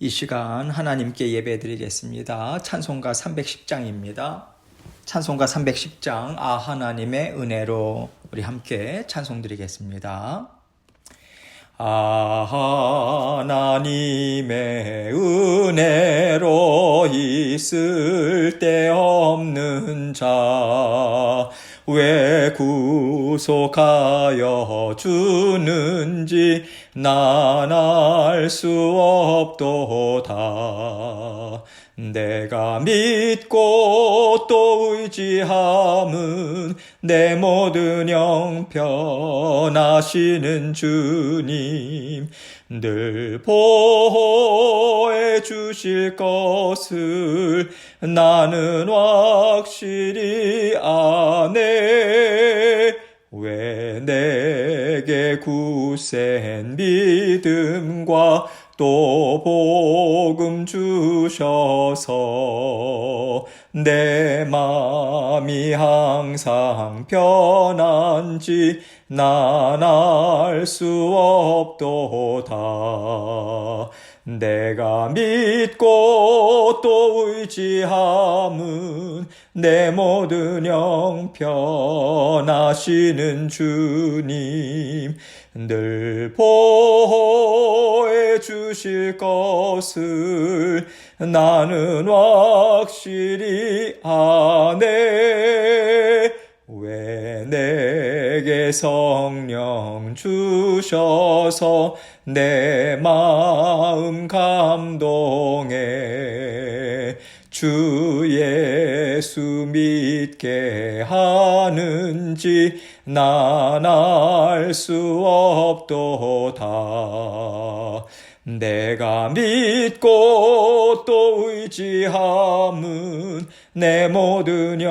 이 시간 하나님께 예배드리겠습니다. 찬송가 310장입니다. 찬송가 310장 하나님의 은혜로 우리 함께 찬송드리겠습니다. 하나님의 은혜로 있을 데 없는 자 왜 구속하여 주는지 난 알 수 없도다. 내가 믿고 또 의지함은 내 모든 형편하시는 주님 늘 보호해 주실 것을 나는 확실히 아네. 왜 내게 굳센 믿음과 또 복음 주셔서 내 맘이 항상 편한지 난 알 수 없도다. 내가 믿고 또 의지함은 내 모든 형편하시는 주님 늘 보호해 주실 것을 나는 확실히 아네. 왜 내게 성령 주셔서 내 마음 감동해 주 예수 믿게 하는지 난 알 수 없도다. 내가 믿고 또 의지함은 내 모든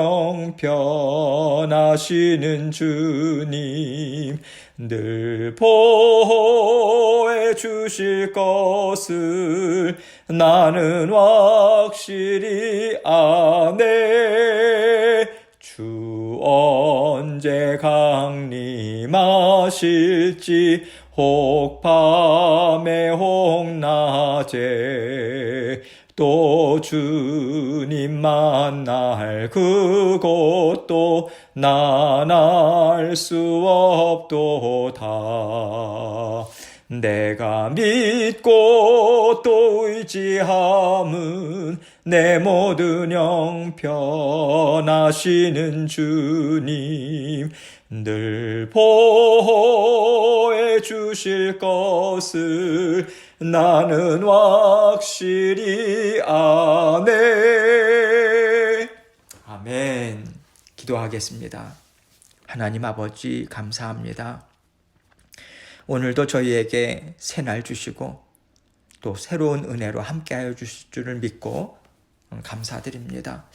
형편하시는 주님 늘 보호해 주실 것을 나는 확실히 아네. 주 언제 강림하실지 혹 밤에 혹 낮에 또 주님 만날 그곳도 난 알 수 없도다. 내가 믿고 또 의지함은 내 모든 형편하시는 주님 늘 보호해 주실 것을 나는 확실히 아네. 아멘. 기도하겠습니다. 하나님 아버지 감사합니다. 오늘도 저희에게 새날 주시고 또 새로운 은혜로 함께하여 주실 줄을 믿고 감사드립니다.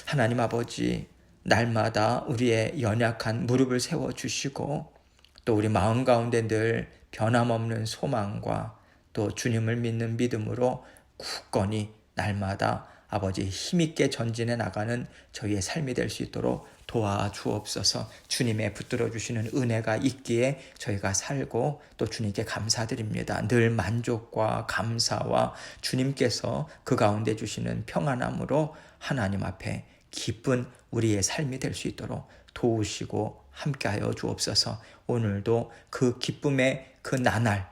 하나님 아버지 날마다 우리의 연약한 무릎을 세워주시고 또 우리 마음 가운데 늘 변함없는 소망과 또 주님을 믿는 믿음으로 굳건히 날마다 아버지 힘있게 전진해 나가는 저희의 삶이 될 수 있도록 도와주옵소서. 주님의 붙들어 주시는 은혜가 있기에 저희가 살고 또 주님께 감사드립니다. 늘 만족과 감사와 주님께서 그 가운데 주시는 평안함으로 하나님 앞에 기쁜 우리의 삶이 될 수 있도록 도우시고 함께하여 주옵소서. 오늘도 그 기쁨의 그 나날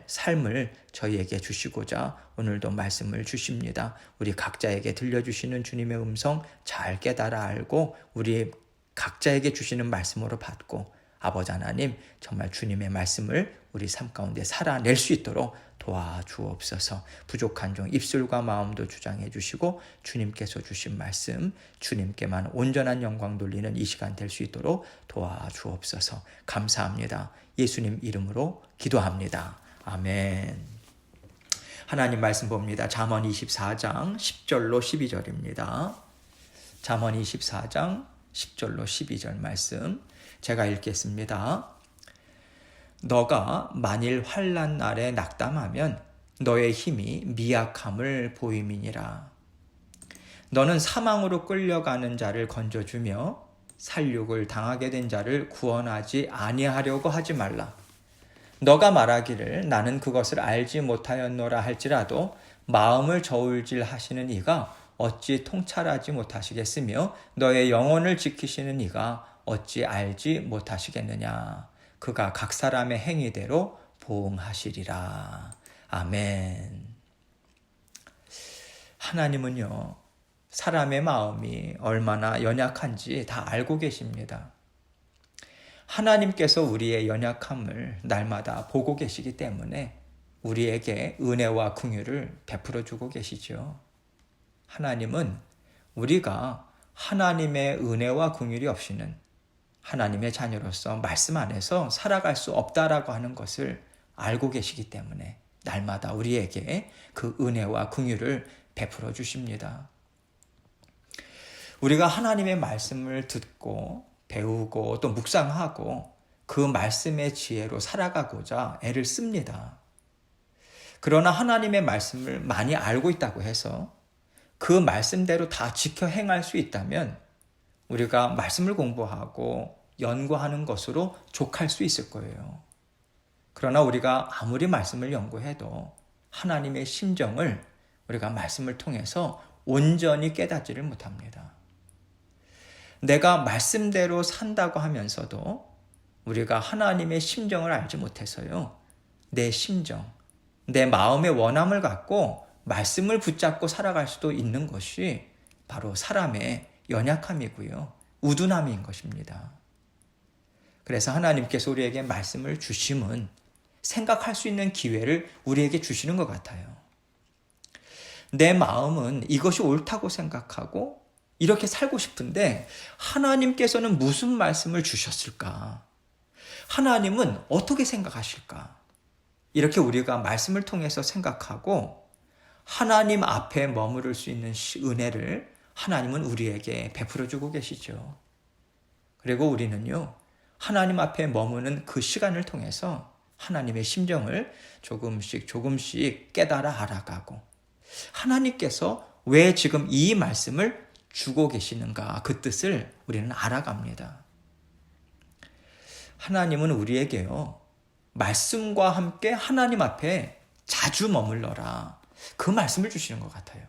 삶을 저희에게 주시고자 오늘도 말씀을 주십니다. 우리 각자에게 들려주시는 주님의 음성 잘 깨달아 알고 우리 각자에게 주시는 말씀으로 받고 아버지 하나님 정말 주님의 말씀을 우리 삶 가운데 살아낼 수 있도록 도와주옵소서. 부족한 종 입술과 마음도 주장해 주시고 주님께서 주신 말씀 주님께만 온전한 영광 돌리는 이 시간 될 수 있도록 도와주옵소서. 감사합니다. 예수님 이름으로 기도합니다. 아멘. 하나님 말씀 봅니다. 잠언 24장 10절로 12절입니다. 잠언 24장 10절로 12절 말씀 제가 읽겠습니다. 너가 만일 환난 날에 낙담하면 너의 힘이 미약함을 보임이니라. 너는 사망으로 끌려가는 자를 건져주며 살육을 당하게 된 자를 구원하지 아니하려고 하지 말라. 너가 말하기를 나는 그것을 알지 못하였노라 할지라도 마음을 저울질 하시는 이가 어찌 통찰하지 못하시겠으며 너의 영혼을 지키시는 이가 어찌 알지 못하시겠느냐. 그가 각 사람의 행위대로 보응하시리라. 아멘. 하나님은요, 사람의 마음이 얼마나 연약한지 다 알고 계십니다. 하나님께서 우리의 연약함을 날마다 보고 계시기 때문에 우리에게 은혜와 긍휼을 베풀어 주고 계시죠. 하나님은 우리가 하나님의 은혜와 긍휼이 없이는 하나님의 자녀로서 말씀 안에서 살아갈 수 없다라고 하는 것을 알고 계시기 때문에 날마다 우리에게 그 은혜와 긍휼을 베풀어 주십니다. 우리가 하나님의 말씀을 듣고 배우고 또 묵상하고 그 말씀의 지혜로 살아가고자 애를 씁니다. 그러나 하나님의 말씀을 많이 알고 있다고 해서 그 말씀대로 다 지켜 행할 수 있다면 우리가 말씀을 공부하고 연구하는 것으로 족할 수 있을 거예요. 그러나 우리가 아무리 말씀을 연구해도 하나님의 심정을 우리가 말씀을 통해서 온전히 깨닫지를 못합니다. 내가 말씀대로 산다고 하면서도 우리가 하나님의 심정을 알지 못해서요. 내 심정, 내 마음의 원함을 갖고 말씀을 붙잡고 살아갈 수도 있는 것이 바로 사람의 연약함이고요. 우둔함인 것입니다. 그래서 하나님께서 우리에게 말씀을 주심은 생각할 수 있는 기회를 우리에게 주시는 것 같아요. 내 마음은 이것이 옳다고 생각하고 이렇게 살고 싶은데 하나님께서는 무슨 말씀을 주셨을까? 하나님은 어떻게 생각하실까? 이렇게 우리가 말씀을 통해서 생각하고 하나님 앞에 머무를 수 있는 은혜를 하나님은 우리에게 베풀어 주고 계시죠. 그리고 우리는요, 하나님 앞에 머무는 그 시간을 통해서 하나님의 심정을 조금씩 깨달아 알아가고 하나님께서 왜 지금 이 말씀을 주고 계시는가 그 뜻을 우리는 알아갑니다. 하나님은 우리에게요, 말씀과 함께 하나님 앞에 자주 머물러라 그 말씀을 주시는 것 같아요.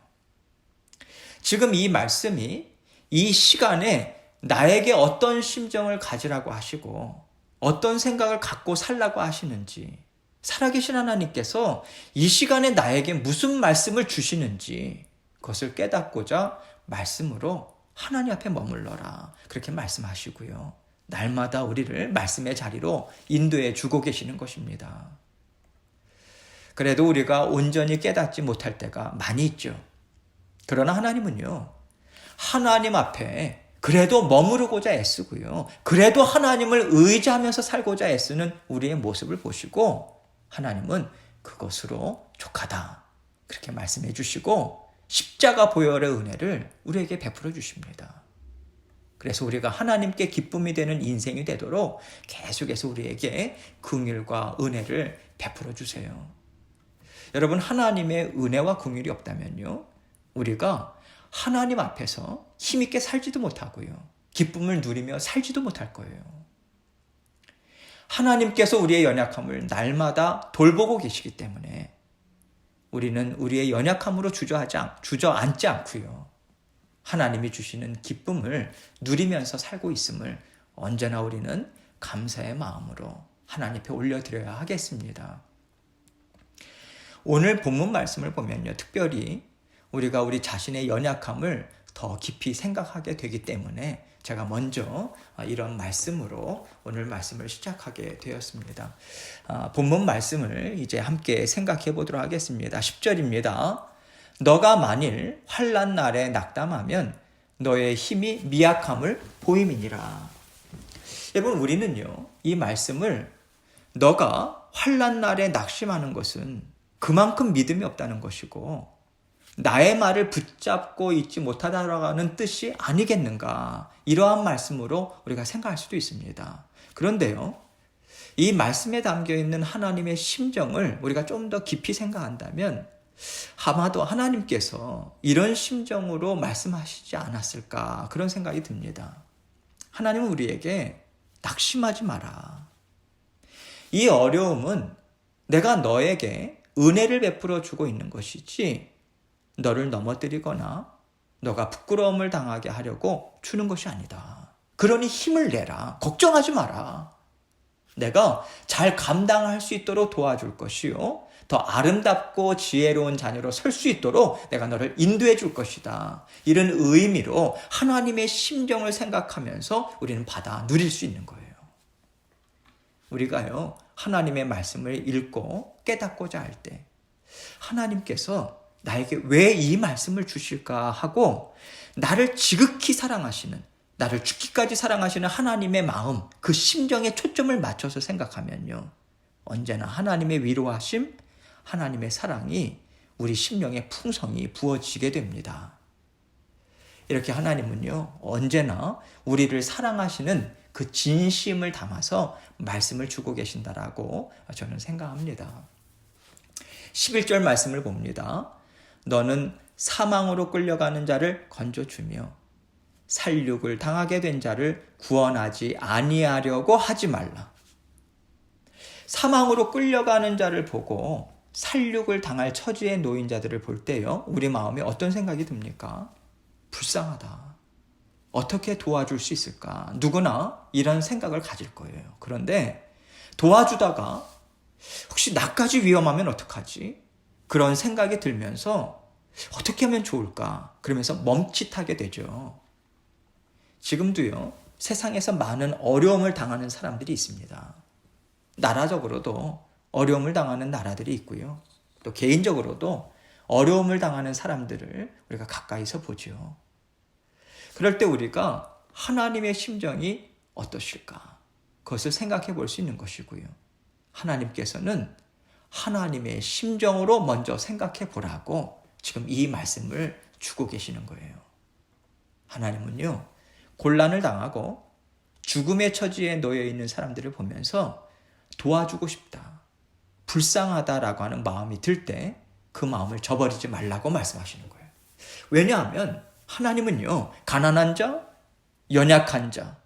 지금 이 말씀이 이 시간에 나에게 어떤 심정을 가지라고 하시고 어떤 생각을 갖고 살라고 하시는지, 살아계신 하나님께서 이 시간에 나에게 무슨 말씀을 주시는지 그것을 깨닫고자 말씀으로 하나님 앞에 머물러라 그렇게 말씀하시고요. 날마다 우리를 말씀의 자리로 인도해 주고 계시는 것입니다. 그래도 우리가 온전히 깨닫지 못할 때가 많이 있죠. 그러나 하나님은요, 하나님 앞에 그래도 머무르고자 애쓰고요. 그래도 하나님을 의지하면서 살고자 애쓰는 우리의 모습을 보시고 하나님은 그것으로 족하다 그렇게 말씀해 주시고 십자가 보혈의 은혜를 우리에게 베풀어 주십니다. 그래서 우리가 하나님께 기쁨이 되는 인생이 되도록 계속해서 우리에게 긍휼과 은혜를 베풀어 주세요. 여러분, 하나님의 은혜와 긍휼이 없다면요, 우리가 하나님 앞에서 힘있게 살지도 못하고요. 기쁨을 누리며 살지도 못할 거예요. 하나님께서 우리의 연약함을 날마다 돌보고 계시기 때문에 우리는 우리의 연약함으로 주저앉지 않고요. 하나님이 주시는 기쁨을 누리면서 살고 있음을 언제나 우리는 감사의 마음으로 하나님 앞에 올려드려야 하겠습니다. 오늘 본문 말씀을 보면요, 특별히 우리가 우리 자신의 연약함을 더 깊이 생각하게 되기 때문에 제가 먼저 이런 말씀으로 오늘 말씀을 시작하게 되었습니다. 본문 말씀을 이제 함께 생각해 보도록 하겠습니다. 10절입니다. 너가 만일 환난 날에 낙담하면 너의 힘이 미약함을 보임이니라. 여러분, 우리는요, 이 말씀을 너가 환난 날에 낙심하는 것은 그만큼 믿음이 없다는 것이고 나의 말을 붙잡고 있지 못하다라는 뜻이 아니겠는가, 이러한 말씀으로 우리가 생각할 수도 있습니다. 그런데요, 이 말씀에 담겨있는 하나님의 심정을 우리가 좀 더 깊이 생각한다면 아마도 하나님께서 이런 심정으로 말씀하시지 않았을까, 그런 생각이 듭니다. 하나님은 우리에게 낙심하지 마라, 이 어려움은 내가 너에게 은혜를 베풀어 주고 있는 것이지 너를 넘어뜨리거나 너가 부끄러움을 당하게 하려고 주는 것이 아니다. 그러니 힘을 내라. 걱정하지 마라. 내가 잘 감당할 수 있도록 도와줄 것이요. 더 아름답고 지혜로운 자녀로 설 수 있도록 내가 너를 인도해 줄 것이다. 이런 의미로 하나님의 심정을 생각하면서 우리는 받아 누릴 수 있는 거예요. 우리가요, 하나님의 말씀을 읽고 깨닫고자 할 때 하나님께서 나에게 왜 이 말씀을 주실까 하고 나를 지극히 사랑하시는, 나를 죽기까지 사랑하시는 하나님의 마음, 그 심정에 초점을 맞춰서 생각하면요, 언제나 하나님의 위로하심, 하나님의 사랑이 우리 심령에 풍성히 부어지게 됩니다. 이렇게 하나님은요, 언제나 우리를 사랑하시는 그 진심을 담아서 말씀을 주고 계신다라고 저는 생각합니다. 11절 말씀을 봅니다. 너는 사망으로 끌려가는 자를 건져주며 살육을 당하게 된 자를 구원하지 아니하려고 하지 말라. 사망으로 끌려가는 자를 보고 살육을 당할 처지에 놓인 자들을 볼 때요, 우리 마음에 어떤 생각이 듭니까? 불쌍하다. 어떻게 도와줄 수 있을까? 누구나 이런 생각을 가질 거예요. 그런데 도와주다가 혹시 나까지 위험하면 어떡하지? 그런 생각이 들면서 어떻게 하면 좋을까? 그러면서 멈칫하게 되죠. 지금도요, 세상에서 많은 어려움을 당하는 사람들이 있습니다. 나라적으로도 어려움을 당하는 나라들이 있고요. 또 개인적으로도 어려움을 당하는 사람들을 우리가 가까이서 보죠. 그럴 때 우리가 하나님의 심정이 어떠실까? 그것을 생각해 볼 수 있는 것이고요. 하나님께서는 하나님의 심정으로 먼저 생각해 보라고 지금 이 말씀을 주고 계시는 거예요. 하나님은요, 곤란을 당하고 죽음의 처지에 놓여 있는 사람들을 보면서 도와주고 싶다, 불쌍하다라고 하는 마음이 들 때 그 마음을 저버리지 말라고 말씀하시는 거예요. 왜냐하면 하나님은요, 가난한 자, 연약한 자,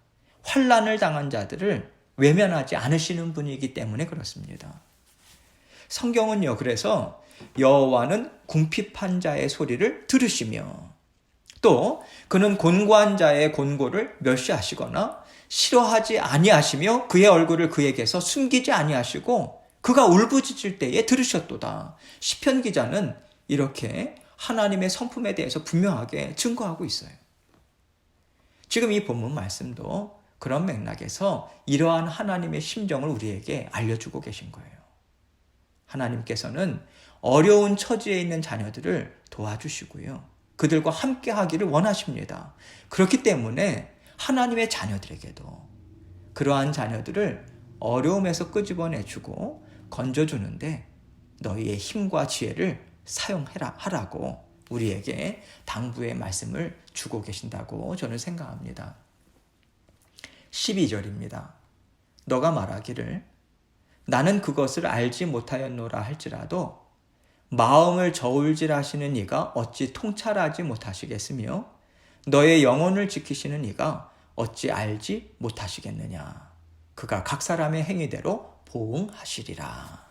환난을 당한 자들을 외면하지 않으시는 분이기 때문에 그렇습니다. 성경은요, 그래서 여호와는 궁핍한 자의 소리를 들으시며 또 그는 곤고한 자의 곤고를 멸시하시거나 싫어하지 아니하시며 그의 얼굴을 그에게서 숨기지 아니하시고 그가 울부짖을 때에 들으셨도다. 시편 기자는 이렇게 하나님의 성품에 대해서 분명하게 증거하고 있어요. 지금 이 본문 말씀도 그런 맥락에서 이러한 하나님의 심정을 우리에게 알려주고 계신 거예요. 하나님께서는 어려운 처지에 있는 자녀들을 도와주시고요, 그들과 함께 하기를 원하십니다. 그렇기 때문에 하나님의 자녀들에게도 그러한 자녀들을 어려움에서 끄집어내주고 건져주는데 너희의 힘과 지혜를 하라고 우리에게 당부의 말씀을 주고 계신다고 저는 생각합니다. 12절입니다. 너가 말하기를 나는 그것을 알지 못하였노라 할지라도 마음을 저울질하시는 이가 어찌 통찰하지 못하시겠으며 너의 영혼을 지키시는 이가 어찌 알지 못하시겠느냐. 그가 각 사람의 행위대로 보응하시리라.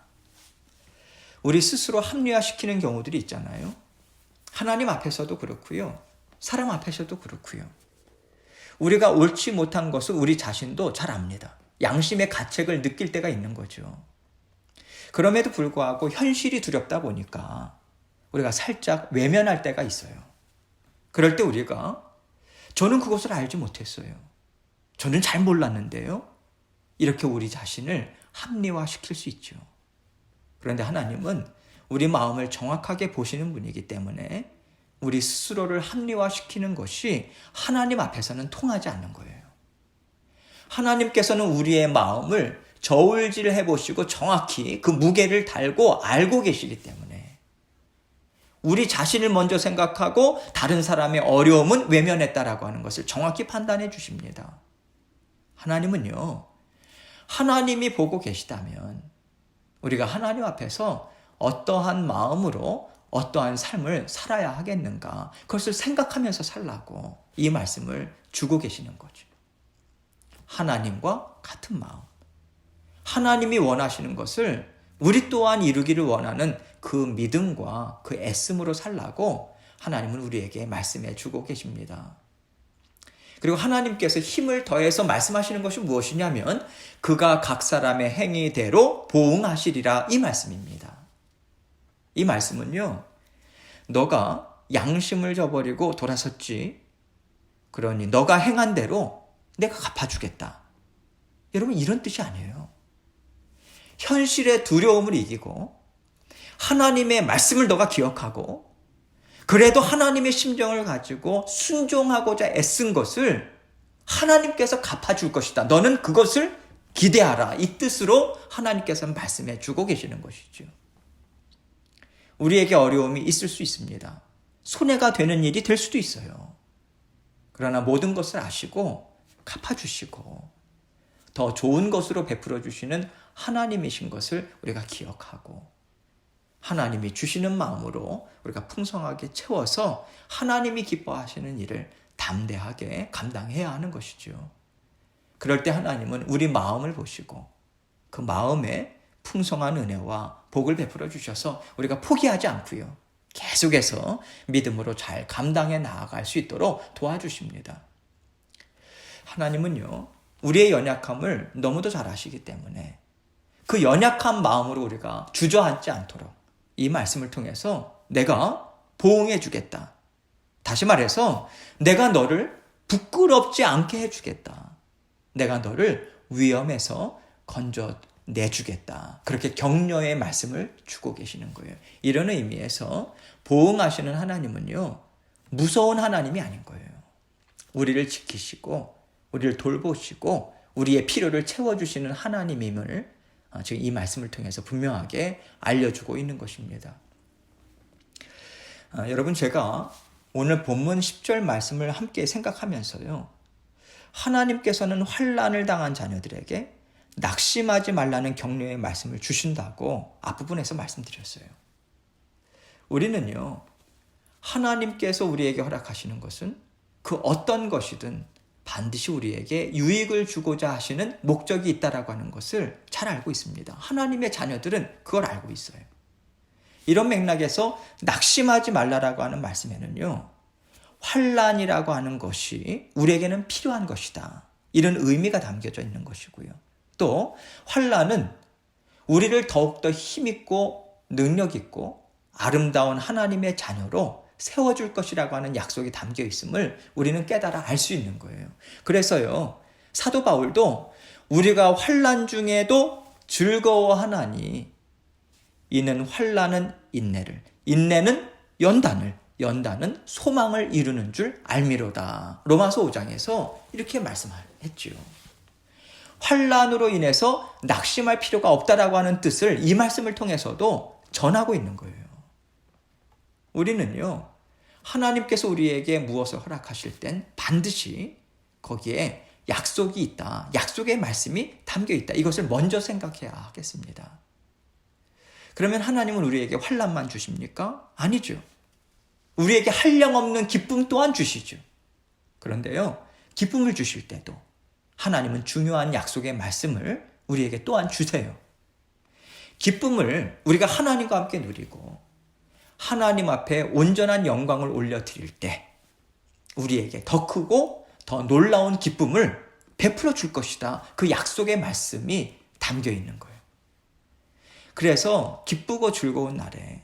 우리 스스로 합리화시키는 경우들이 있잖아요. 하나님 앞에서도 그렇고요, 사람 앞에서도 그렇고요. 우리가 옳지 못한 것을 우리 자신도 잘 압니다. 양심의 가책을 느낄 때가 있는 거죠. 그럼에도 불구하고 현실이 두렵다 보니까 우리가 살짝 외면할 때가 있어요. 그럴 때 우리가 저는 그것을 알지 못했어요, 저는 잘 몰랐는데요, 이렇게 우리 자신을 합리화시킬 수 있죠. 그런데 하나님은 우리 마음을 정확하게 보시는 분이기 때문에 우리 스스로를 합리화시키는 것이 하나님 앞에서는 통하지 않는 거예요. 하나님께서는 우리의 마음을 저울질을 해보시고 정확히 그 무게를 달고 알고 계시기 때문에 우리 자신을 먼저 생각하고 다른 사람의 어려움은 외면했다라고 하는 것을 정확히 판단해 주십니다. 하나님은요, 하나님이 보고 계시다면 우리가 하나님 앞에서 어떠한 마음으로 어떠한 삶을 살아야 하겠는가, 그것을 생각하면서 살라고 이 말씀을 주고 계시는 거죠. 하나님과 같은 마음, 하나님이 원하시는 것을 우리 또한 이루기를 원하는 그 믿음과 그 애씀으로 살라고 하나님은 우리에게 말씀해 주고 계십니다. 그리고 하나님께서 힘을 더해서 말씀하시는 것이 무엇이냐면 그가 각 사람의 행위대로 보응하시리라 이 말씀입니다. 이 말씀은요, 너가 양심을 저버리고 돌아섰지, 그러니 너가 행한 대로 내가 갚아주겠다. 여러분, 이런 뜻이 아니에요. 현실의 두려움을 이기고 하나님의 말씀을 너가 기억하고 그래도 하나님의 심정을 가지고 순종하고자 애쓴 것을 하나님께서 갚아줄 것이다. 너는 그것을 기대하라. 이 뜻으로 하나님께서 말씀해 주고 계시는 것이죠. 우리에게 어려움이 있을 수 있습니다. 손해가 되는 일이 될 수도 있어요. 그러나 모든 것을 아시고 갚아주시고 더 좋은 것으로 베풀어 주시는 하나님이신 것을 우리가 기억하고 하나님이 주시는 마음으로 우리가 풍성하게 채워서 하나님이 기뻐하시는 일을 담대하게 감당해야 하는 것이죠. 그럴 때 하나님은 우리 마음을 보시고 그 마음에 풍성한 은혜와 복을 베풀어 주셔서 우리가 포기하지 않고요. 계속해서 믿음으로 잘 감당해 나아갈 수 있도록 도와주십니다. 하나님은요, 우리의 연약함을 너무도 잘 아시기 때문에 그 연약한 마음으로 우리가 주저앉지 않도록 이 말씀을 통해서 내가 보응해 주겠다. 다시 말해서 내가 너를 부끄럽지 않게 해주겠다. 내가 너를 위험에서 건져내주겠다. 그렇게 격려의 말씀을 주고 계시는 거예요. 이런 의미에서 보응하시는 하나님은요, 무서운 하나님이 아닌 거예요. 우리를 지키시고 우리를 돌보시고 우리의 필요를 채워주시는 하나님임을 지금 이 말씀을 통해서 분명하게 알려주고 있는 것입니다. 여러분, 제가 오늘 본문 10절 말씀을 함께 생각하면서요, 하나님께서는 환난을 당한 자녀들에게 낙심하지 말라는 격려의 말씀을 주신다고 앞부분에서 말씀드렸어요. 우리는요, 하나님께서 우리에게 허락하시는 것은 그 어떤 것이든 반드시 우리에게 유익을 주고자 하시는 목적이 있다라고 하는 것을 잘 알고 있습니다. 하나님의 자녀들은 그걸 알고 있어요. 이런 맥락에서 낙심하지 말라라고 하는 말씀에는요, 환난이라고 하는 것이 우리에게는 필요한 것이다. 이런 의미가 담겨져 있는 것이고요. 또 환난은 우리를 더욱더 힘있고 능력있고 아름다운 하나님의 자녀로 세워줄 것이라고 하는 약속이 담겨 있음을 우리는 깨달아 알 수 있는 거예요. 그래서요, 사도 바울도 우리가 환난 중에도 즐거워하나니 이는 환난은 인내를, 인내는 연단을, 연단은 소망을 이루는 줄 알미로다. 로마서 5장에서 이렇게 말씀했지요. 환난으로 인해서 낙심할 필요가 없다라고 하는 뜻을 이 말씀을 통해서도 전하고 있는 거예요. 우리는요, 하나님께서 우리에게 무엇을 허락하실 땐 반드시 거기에 약속이 있다. 약속의 말씀이 담겨 있다. 이것을 먼저 생각해야 하겠습니다. 그러면 하나님은 우리에게 환난만 주십니까? 아니죠. 우리에게 한량없는 기쁨 또한 주시죠. 그런데요, 기쁨을 주실 때도 하나님은 중요한 약속의 말씀을 우리에게 또한 주세요. 기쁨을 우리가 하나님과 함께 누리고 하나님 앞에 온전한 영광을 올려드릴 때 우리에게 더 크고 더 놀라운 기쁨을 베풀어 줄 것이다. 그 약속의 말씀이 담겨 있는 거예요. 그래서 기쁘고 즐거운 날에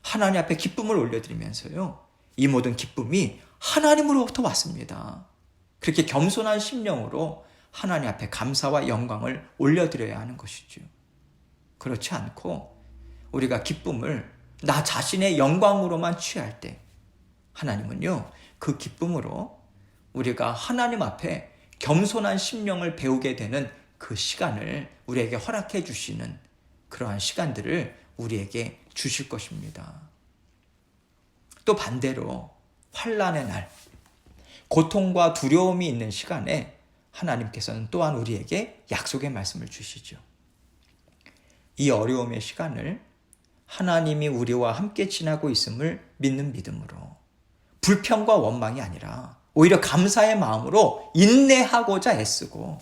하나님 앞에 기쁨을 올려드리면서요, 이 모든 기쁨이 하나님으로부터 왔습니다. 그렇게 겸손한 심령으로 하나님 앞에 감사와 영광을 올려드려야 하는 것이죠. 그렇지 않고 우리가 기쁨을 나 자신의 영광으로만 취할 때 하나님은요, 그 기쁨으로 우리가 하나님 앞에 겸손한 심령을 배우게 되는 그 시간을 우리에게 허락해 주시는 그러한 시간들을 우리에게 주실 것입니다. 또 반대로 환난의 날, 고통과 두려움이 있는 시간에 하나님께서는 또한 우리에게 약속의 말씀을 주시죠. 이 어려움의 시간을 하나님이 우리와 함께 지나고 있음을 믿는 믿음으로 불평과 원망이 아니라 오히려 감사의 마음으로 인내하고자 애쓰고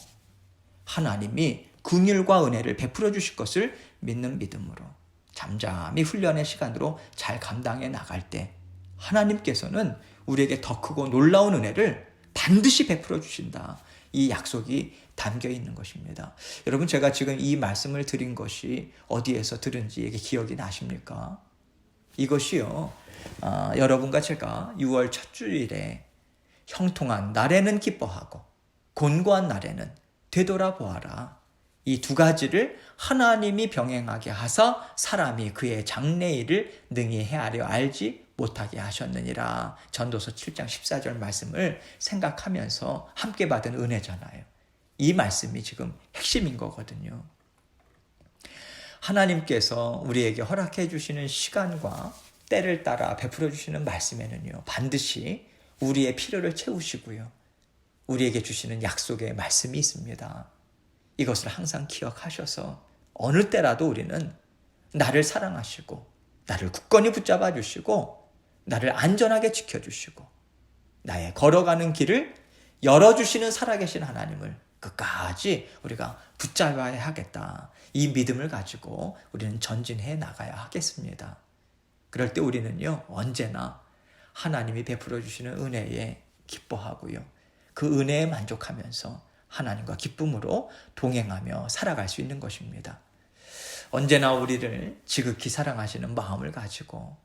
하나님이 긍휼과 은혜를 베풀어 주실 것을 믿는 믿음으로 잠잠히 훈련의 시간으로 잘 감당해 나갈 때 하나님께서는 우리에게 더 크고 놀라운 은혜를 반드시 베풀어 주신다. 이 약속이 담겨 있는 것입니다. 여러분, 제가 지금 이 말씀을 드린 것이 어디에서 들은지 이게 기억이 나십니까? 이것이요, 여러분과 제가 6월 첫 주일에 형통한 날에는 기뻐하고 곤고한 날에는 되돌아보아라. 이 두 가지를 하나님이 병행하게 하사 사람이 그의 장래일을 능히 헤아려 알지 못하게 하셨느니라. 전도서 7장 14절 말씀을 생각하면서 함께 받은 은혜잖아요. 이 말씀이 지금 핵심인 거거든요. 하나님께서 우리에게 허락해 주시는 시간과 때를 따라 베풀어 주시는 말씀에는요, 반드시 우리의 필요를 채우시고요, 우리에게 주시는 약속의 말씀이 있습니다. 이것을 항상 기억하셔서 어느 때라도 우리는 나를 사랑하시고 나를 굳건히 붙잡아 주시고 나를 안전하게 지켜주시고 나의 걸어가는 길을 열어주시는 살아계신 하나님을 끝까지 우리가 붙잡아야 하겠다. 이 믿음을 가지고 우리는 전진해 나가야 하겠습니다. 그럴 때 우리는요, 언제나 하나님이 베풀어 주시는 은혜에 기뻐하고요, 그 은혜에 만족하면서 하나님과 기쁨으로 동행하며 살아갈 수 있는 것입니다. 언제나 우리를 지극히 사랑하시는 마음을 가지고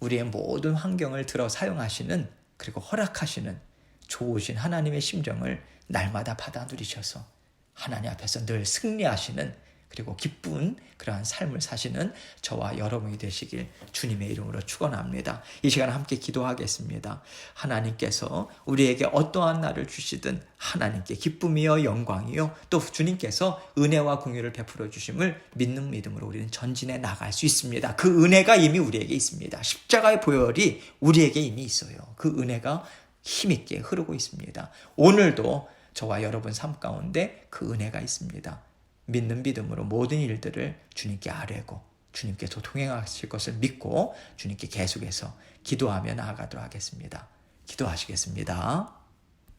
우리의 모든 환경을 들어 사용하시는, 그리고 허락하시는 좋으신 하나님의 심정을 날마다 받아 누리셔서 하나님 앞에서 늘 승리하시는, 그리고 기쁜 그러한 삶을 사시는 저와 여러분이 되시길 주님의 이름으로 축원합니다. 이 시간 함께 기도하겠습니다. 하나님께서 우리에게 어떠한 날을 주시든 하나님께 기쁨이요 영광이요 또 주님께서 은혜와 긍휼을 베풀어 주심을 믿는 믿음으로 우리는 전진해 나갈 수 있습니다. 그 은혜가 이미 우리에게 있습니다. 십자가의 보혈이 우리에게 이미 있어요. 그 은혜가 힘있게 흐르고 있습니다. 오늘도 저와 여러분 삶 가운데 그 은혜가 있습니다. 믿는 믿음으로 모든 일들을 주님께 아뢰고 주님께서 동행하실 것을 믿고 주님께 계속해서 기도하며 나아가도록 하겠습니다. 기도하시겠습니다.